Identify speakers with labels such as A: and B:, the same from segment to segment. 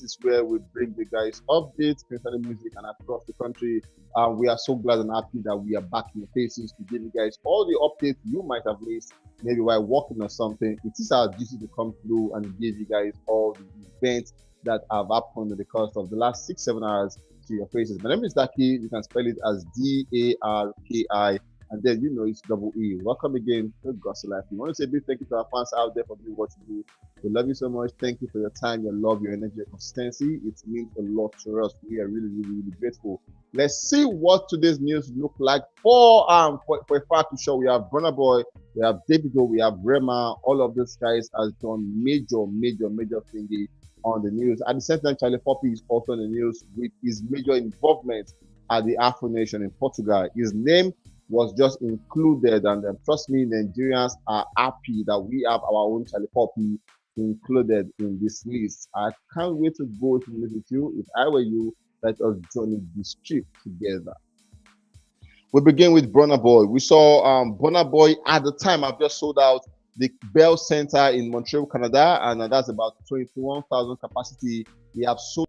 A: is where we bring you guys updates concerning music and across the country. We are so glad and happy that we are back in your faces to give you guys all the updates you might have missed, maybe while working on something. It is our duty to come through and give you guys all the events that have happened in the course of the last 6, 7 hours to your faces. My name is Daki. You can spell it as Darki, and then you know it's double E. Welcome again to Gospel Life. We want to say a big thank you to our fans out there for doing what you do. We love you so much. Thank you for your time, your love, your energy, your consistency. It means a lot to us. We are really grateful. Let's see what today's news look like. For a fact to show, we have Burna Boy, we have Davido, we have Rema. All of these guys has done major thingy on the news. At the same time, Charlie Poppy is also in the news with his major involvement at the Afro Nation in Portugal. His name was just included, and trust me, Nigerians are happy that we have our own Charlie Poppy included in this list. I can't wait to go to meet with you. If I were you, let us journey this trip together. We begin with Burna Boy. We saw Burna Boy at the time. I've just sold out the Bell Center in Montreal, Canada, and that's about 21,000 capacity. We have sold.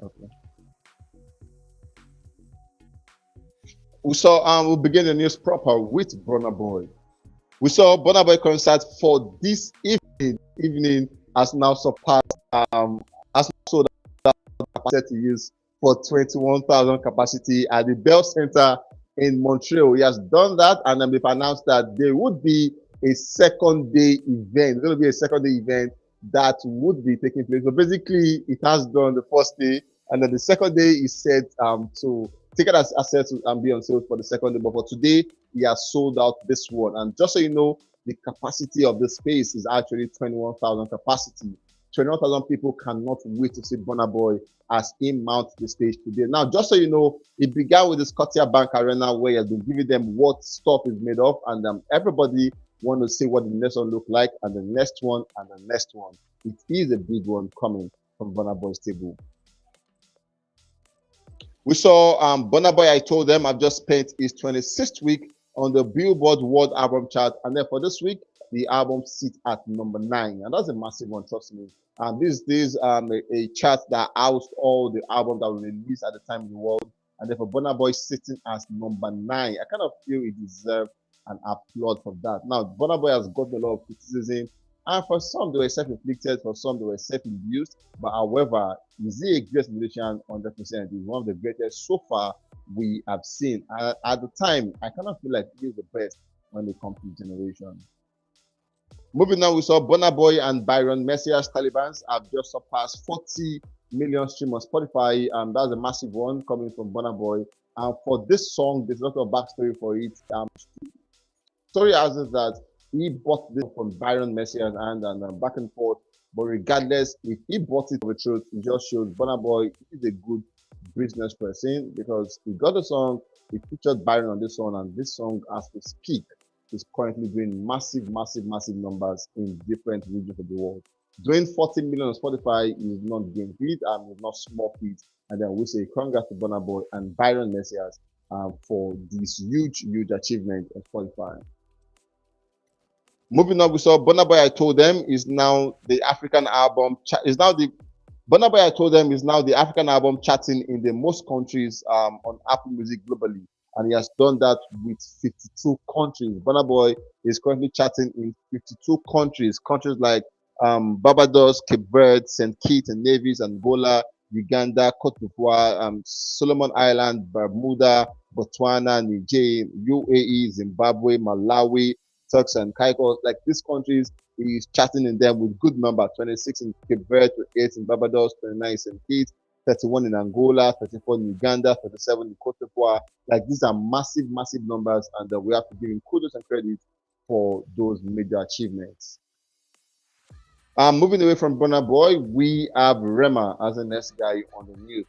A: Okay. We'll begin the news proper with Burna Boy. We saw Burna Boy concert for this evening has now surpassed has now sold out capacity to use for 21,000 capacity at the Bell Center in Montreal. He has done that, and then they've announced that there would be a second day event. There's going to be a second day event that would be taking place. So basically, it has done the first day, and then the second day is set to take it as assets and be on sale for the second day. But for today, he has sold out this one. And just so you know, the capacity of the space is actually 21,000 capacity. 21,000 people cannot wait to see Burna Boy as he mounts the stage today. Now, just so you know, it began with the Scotia Bank Arena where he has been giving them what stuff is made of, and everybody want to see what the next one look like, and the next one, and the next one. It is a big one coming from Burna Boy's table. We saw Burna Boy, I told them I've just spent his 26th week on the Billboard World Album Chart, and then for this week, the album sits at number 9, and that's a massive one, trust me. And this is a chart that housed all the albums that were released at the time in the world, and therefore Burna Boy sitting as number 9. I kind of feel he deserves an applaud for that. Now, Burna Boy has gotten a lot of criticism, and for some they were self-inflicted, for some they were self-induced. But however, is he a great musician? 100%. He's one of the greatest so far we have seen. At the time, I kind of feel like he's the best when it comes to generation. Moving on, we saw Burna Boy and Byron Messiah's Taliban's have just surpassed 40 million streams on Spotify. That's a massive one coming from Burna Boy. And for this song, there's a lot of backstory for it. Story has is that he bought this from Byron Messiah's hand and back and forth. But regardless, if he bought it for the truth, it just shows Burna Boy is a good business person because he got the song, he featured Byron on this song, and this song, as we speak, is currently doing massive numbers in different regions of the world. Doing 40 million on Spotify is not game feat, it's not small feat. And then we say congrats to Burna Boy and Byron Messias for this huge achievement on Spotify. Moving on, we saw Burna Boy I Told Them is now the African album is now the Burna Boy I Told Them is now the African album charting in the most countries on Apple Music globally, and he has done that with 52 countries. Burna Boy is currently charting in 52 countries like Barbados, Cape Verde, St. Kitts and Nevis, Angola, Uganda, Cote d'Ivoire, Solomon Island, Bermuda, Botswana, Niger, UAE, Zimbabwe, Malawi, Turks and Caicos. Like these countries, he's chatting in them with good number: 26 in Cape Verde, 28 in Barbados, 29 in St. Kitts, 31 in Angola, 34 in Uganda, 37 in Cote d'Ivoire. Like these are massive numbers, and we have to give him kudos and credit for those major achievements. Moving away from Burna Boy, we have Rema as the next guy on the news.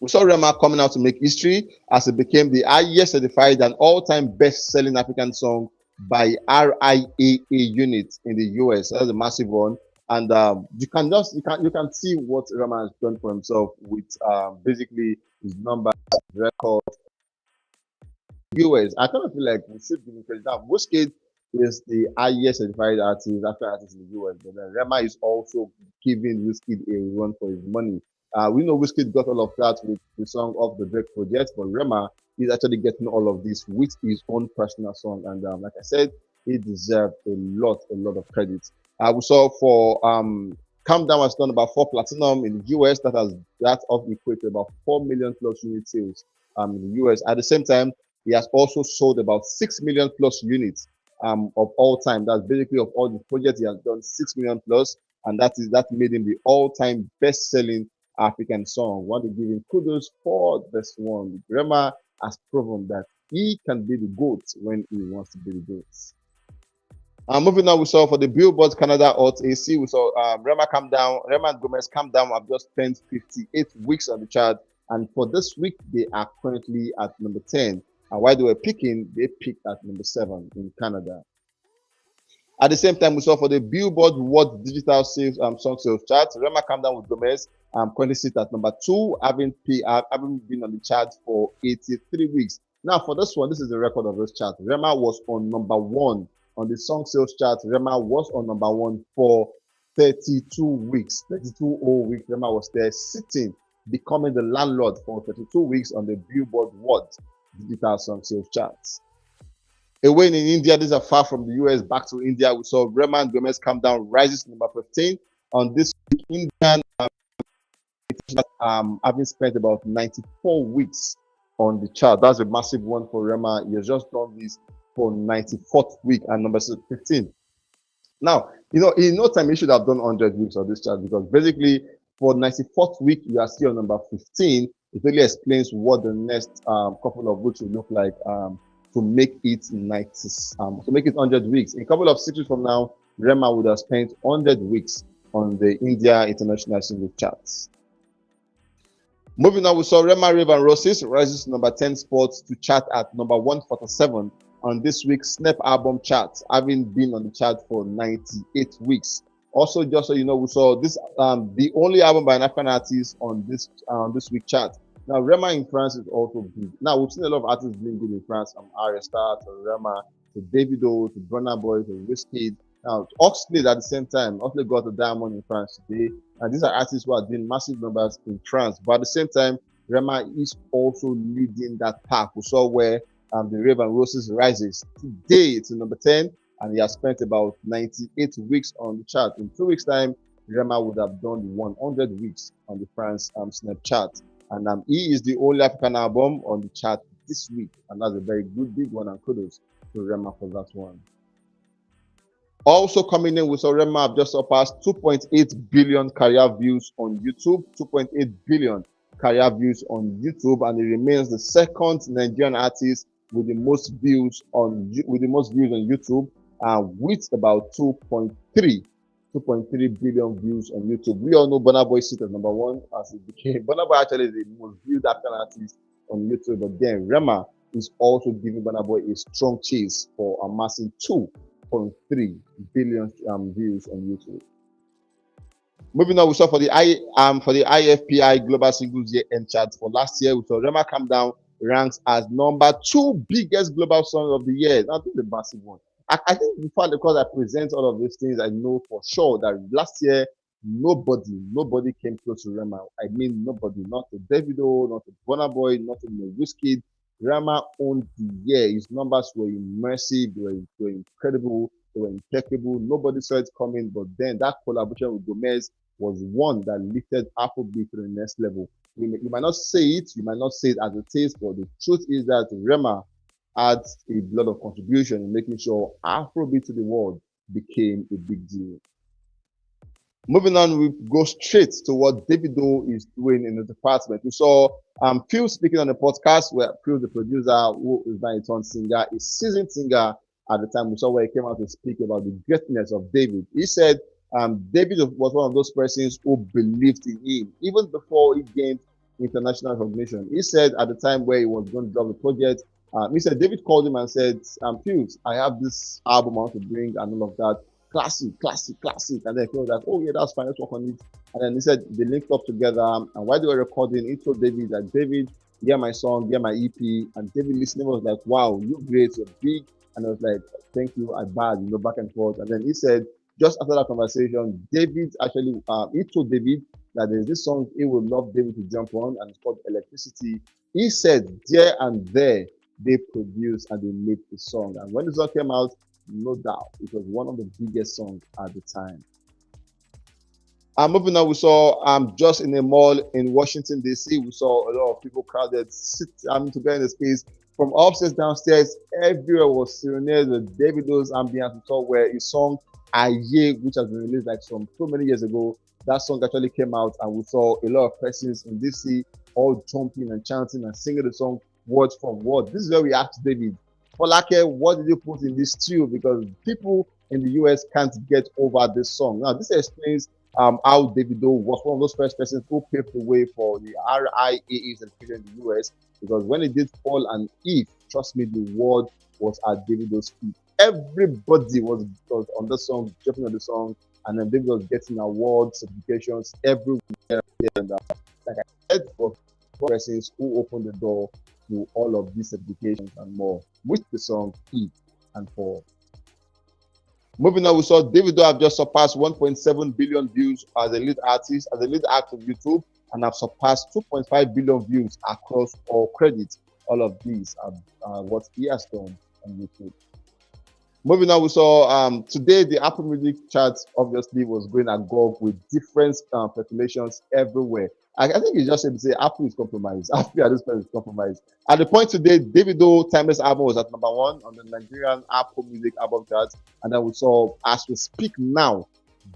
A: We saw Rema coming out to make history as it became the highest certified and all-time best-selling African song by RIAA unit in the US. That's a massive one, and you can see what Rema has done for himself with basically his numbers, record. US. I kind of feel like we should give him credit. Now, Wizkid is the highest certified African artist in the US, but then Rema is also giving Wizkid a run for his money. We know Wizkid got all of that with the song of the Drake project, but Rema is actually getting all of this with his own personal song, and like I said, he deserves a lot of credit. We saw for Calm Down has done about 4 platinum in the US. That of equate to about 4 million plus unit sales in the US. At the same time, he has also sold about 6 million plus units of all time. That's basically of all the projects he has done, 6 million plus, and that made him the all-time best-selling African song. Want to give him kudos for this one. Rema has proven that he can be the GOAT when he wants to be the GOAT. Moving on, we saw for the Billboard Canada Hot AC, we saw Rema and Gomez Calm Down have just spent 58 weeks on the chart, and for this week they are currently at number 10. And while they were picking, they picked at number 7 in Canada. At the same time, we saw for the Billboard World Digital Sales Song Sales chart, Rema Calm Down with Gomez currently sit at number 2, having been on the chart for 83 weeks. Now, for this one, this is the record of this chart. Rema was on number 1 on the song sales chart. Rema was on number 1 for 32 weeks. 32 whole weeks, Rema was there sitting, becoming the landlord for 32 weeks on the Billboard World Digital Song Sales charts. Away in India, these are far from the US. Back to India, we saw Rema and Gomez Calm Down rises to number 15 on this week. Indian having spent about 94 weeks on the chart. That's a massive one for Rema. He has just done this for 94th week and number 15. Now, in no time he should have done 100 weeks on this chart, because basically for 94th week you are still on number 15. It really explains what the next couple of weeks will look like to make it 100 weeks. In a couple of 6 weeks from now, Rema would have spent 100 weeks on the India International Single Charts. Moving on, we saw Rema Rave and Roses rises to number 10 spots to chart at number 147 on this week's Snap album chart, having been on the chart for 98 weeks. Also, just so you know, we saw this the only album by an African artist on this week chart. Now, Rema in France is also big. Now, we've seen a lot of artists being good in France, from Arestar to Rema to Davido to Burna Boy to Wizkid. Now, Oxlade at the same time. Oxlade got a diamond in France today. And these are artists who are doing massive numbers in France. But at the same time, Rema is also leading that pack. We saw where the Rave and Roses rises. Today, it's number 10. And he has spent about 98 weeks on the chart. In 2 weeks' time, Rema would have done 100 weeks on the France Snap chart. And he is the only African album on the chart this week. And that's a very good, big one. And kudos to Rema for that one. Also coming in, we saw Rema have just surpassed 2.8 billion career views on YouTube. 2.8 billion career views on YouTube. And he remains the second Nigerian artist with the most views on YouTube. With about 2.3 billion views on YouTube. We all know Burna Boy sit at number 1 as it became. Burna Boy actually is the most viewed African artist on YouTube, but then Rema is also giving Burna Boy a strong chase for amassing 2.3 billion views on YouTube. Moving on, we saw for the IFPI Global Singles Year End chart for last year, we saw Rema Calm Down ranks as number 2 biggest global song of the year. Now, this is a massive one. I think because I present all of these things, I know for sure that last year nobody came close to Rema. I mean, nobody, not to Davido, not to Burna Boy, not to Whiskey. Rema owned the year. His numbers were immersive, they were incredible, they were impeccable. Nobody saw it coming, but then that collaboration with Gomez was one that lifted Afrobeat to the next level. You might not say it, you might not say it as it is, but the truth is that Rema had a lot of contribution in making sure Afrobeat to the world became a big deal. Moving on, we go straight to what Davido is doing in the department. We saw Phil speaking on the podcast where Phil, the producer, who is now a turned singer, a seasoned singer at the time. We saw where he came out to speak about the greatness of David. He said David was one of those persons who believed in him even before he gained international recognition. He said at the time where he was going to drop the project, he said David called him and said, Phil, I have this album I want to bring and all of that. Classic. And then he was like, oh yeah, that's fine, let's work on it. And then he said they linked up together. And while they were recording, he told David that David, hear my song, hear my EP. And David listening was like, wow, you're great, you're big. And I was like, thank you, I bad, back and forth. And then he said, just after that conversation, David actually, he told David that there's this song he would love David to jump on, and it's called Electricity. He said, there and there, they produced and they made the song. And when the song came out, no doubt, it was one of the biggest songs at the time. Moving on, we saw just in a mall in Washington, D.C., we saw a lot of people crowded, together in the space. From upstairs, downstairs, everywhere was serenade with Davido's ambience. We saw where his song Aye, which has been released like so many years ago, that song actually came out, and we saw a lot of persons in DC all jumping and chanting and singing the song word for word. This is where we asked David, Folake, what did you put in this stew? Because people in the US can't get over this song. Now, this explains how Davido was one of those first persons who paved the way for the RIAA certification in the US. Because when he did Fall and Eve, trust me, the world was at Davido's feet. Everybody was on the song, jumping on the song, and then David was getting awards, certifications everywhere. And like I said, for persons who opened the door to all of these certifications and more with the song Eve and Fall. Moving on, we saw Davido have just surpassed 1.7 billion views as a lead artist, as a lead act of YouTube, and have surpassed 2.5 billion views across all credits. All of these are what he has done on YouTube. Moving on, we saw today the Apple Music chart obviously was going agog with different speculations everywhere. I think it's just safe to say Apple is compromised. Apple at this point is compromised. At the point today, Davido Timeless album was at number 1 on the Nigerian Apple Music album chart, and then we saw, as we speak now,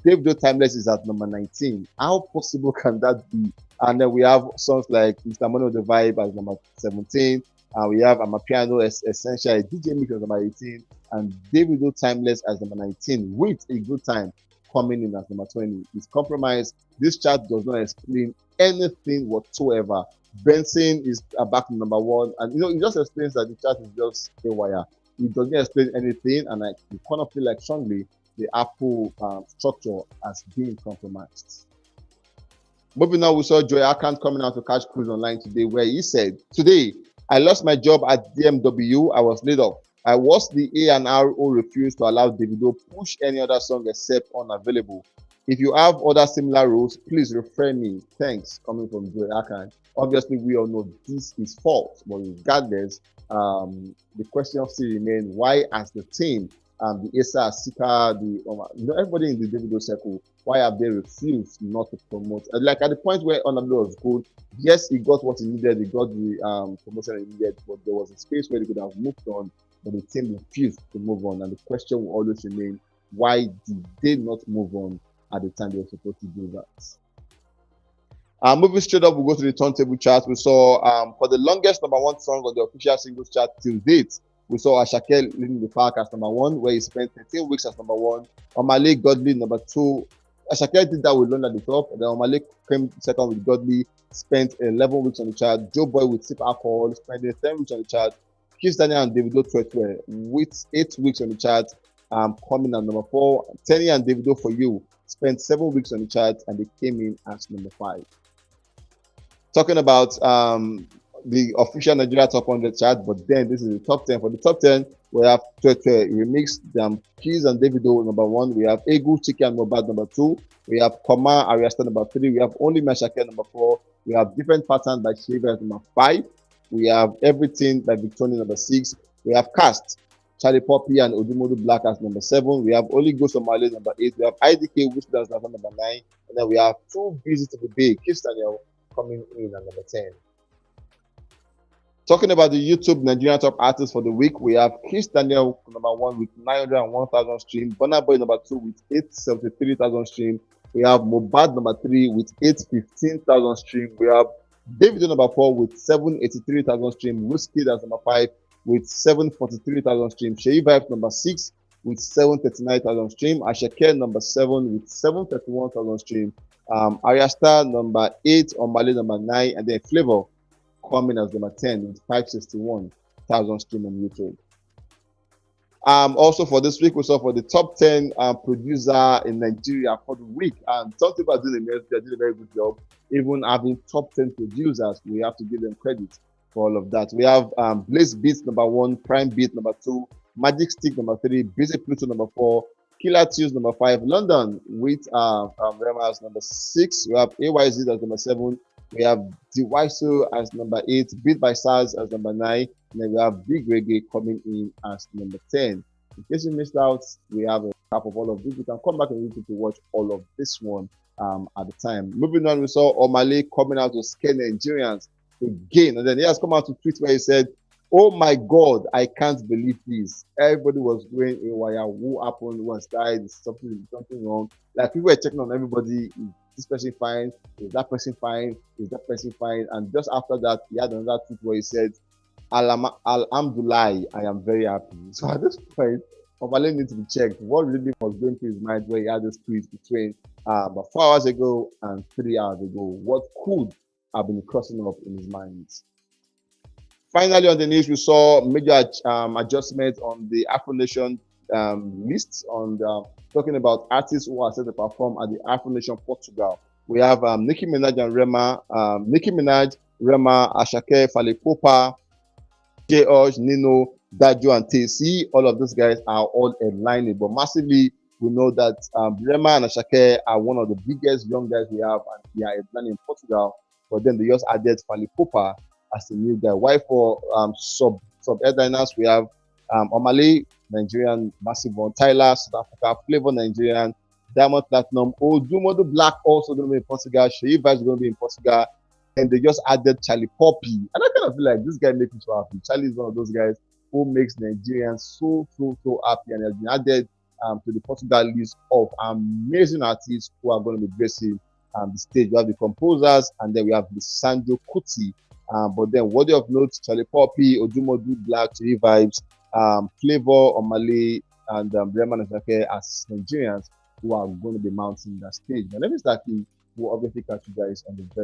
A: Davido Timeless is at number 19. How possible can that be? And then we have songs like Mr. Mono the Vibe as number 17. We have Amapiano Essential DJ Mix as number 18, and Davido Timeless as number 19, with a good time coming in as number 20. It's compromised. This chart does not explain anything whatsoever. Benson is back to number 1, and it just explains that the chart is just a wire. It doesn't explain anything, and I kind of feel like strongly the Apple structure has been compromised. Moving on, we saw Joy Akant coming out to Catch Cruise Online today, where he said, "Today, I lost my job at DMW. I was laid off. I was the A&R who refused to allow Davido push any other song except Unavailable. If you have other similar roles, please refer me. Thanks." Coming from Joy Akant. Obviously, we all know this is false, but regardless, the question still remains: why, as the team, the Asa, Sika, everybody in the Davido circle, why have they refused not to promote? Like at the point where Unavailable was good, yes, he got what he needed, he got the promotion he needed, but there was a space where he could have moved on, but the team refused to move on. And the question will always remain: why did they not move on at the time they were supposed to do that? Moving straight up, we'll go to the turntable chart. We saw for the longest number 1 song on the official singles chart till date, we saw Ashake leading the pack as number 1, where he spent 13 weeks as number 1. Omale Godly number 2. Ashake did that with London at the top. Then Omale came second with Godly, spent 11 weeks on the chart. Joe Boy with Sip Alcohol spent 10 weeks on the chart. Kiss Daniel and Davido Twetwe with 8 weeks on the chart. coming at number 4. Tenny and Davido For You spent 7 weeks on the chart and they came in as number 5. Talking about the official Nigeria Top 100 chart, but then this is the top 10. For the top 10, we have Tete Remix, Keys and Davido number 1. We have Egu, Chiki and Mobad number 2. We have Koma, Ariasta number 3. We have Only Mashake number 4. We have Different Pattern by Shiva number 5. We have Everything by Victoria number 6. We have Cast, Charlie Poppy and Odumodu Black as number 7. We have Only Ghost of Mali number 8. We have IDK, which is number 9. And then we have Too Busy to Be Big, Kiss Daniel, coming in at number 10. Talking about the YouTube Nigerian top artists for the week, we have Kiss Daniel number 1 with 901,000 streams. Burna Boy number 2 with 873,000 streams. We have Mobad number 3 with 815,000 streams. We have Davido number 4 with 783,000 streams. Whiskey as number 5 with 743,000 streams. Shei Vibes number 6 with 739,000 streams. Ashake number 7 with 731,000 streams. Ariasta number 8, Omale number 9, and then Flavor coming as number 10 with 561,000 streams on YouTube. Also for this week, we saw for the top 10 producer in Nigeria for the week. And some people are doing a very good job. Even having top 10 producers, we have to give them credit for all of that. We have Blaze Beats number 1, Prime Beat number 2, Magic Stick number 3, Busy Pluto number 4, Killer Tunes number 5, London with Rema as number 6. We have AYZ as number 7. We have Diwaiso as number 8, Beat by SARS as number 9, and then we have Big Reggae coming in as number 10. In case you missed out, we have a recap of all of this. You can come back on YouTube to watch all of this one at the time. Moving on, we saw Omale coming out to scare Nigerians again, and then he has come out to tweet where he said, "Oh my God, I can't believe this." Everybody was going haywire. Who happened? Who has died? Something wrong. Like people were checking on everybody. Is this person fine? Is that person fine? Is that person fine? And just after that, he had another tweet where he said, Alhamdulillah, I am very happy. So at this point, Omale needs to be checked. What really was going through his mind where he had this tweet between about 4 hours ago and 3 hours ago? What could have been crossing up in his mind? Finally, on the news, we saw major adjustments on the Afro Nation list, on talking about artists who are set to perform at the Afro Nation Portugal. We have Nicki Minaj and Rema, Nicki Minaj, Rema, Ashake, Fale Ipupa, J-Osh, Nino, Dajo, and TC. All of those guys are all headlining, but massively, we know that Rema and Ashake are one of the biggest young guys we have, and they are headlining in Portugal. But then they just added Fale Ipupa as the new guy. Why for sub headliners, we have Omale, Nigerian, massive one, Tyler, South Africa, Flavor, Nigerian, Diamond Platinum, Odumodu Black also going to be in Portugal, Shei Vibes is going to be in Portugal, and they just added Charlie Poppy. And I kind of feel like this guy makes me so happy. Charlie is one of those guys who makes Nigerians so happy, and has been added to the Portugal list of amazing artists who are going to be gracing the stage. We have the composers, and then we have the Sandro Kuti. But then, worthy of note, Charlie Poppy, Odumodu Black, Shei Vibes, Flavor, Omale, and Rema Attains as Nigerians who are going to be mounting that stage. Now, let me start. We'll obviously catch you guys on the very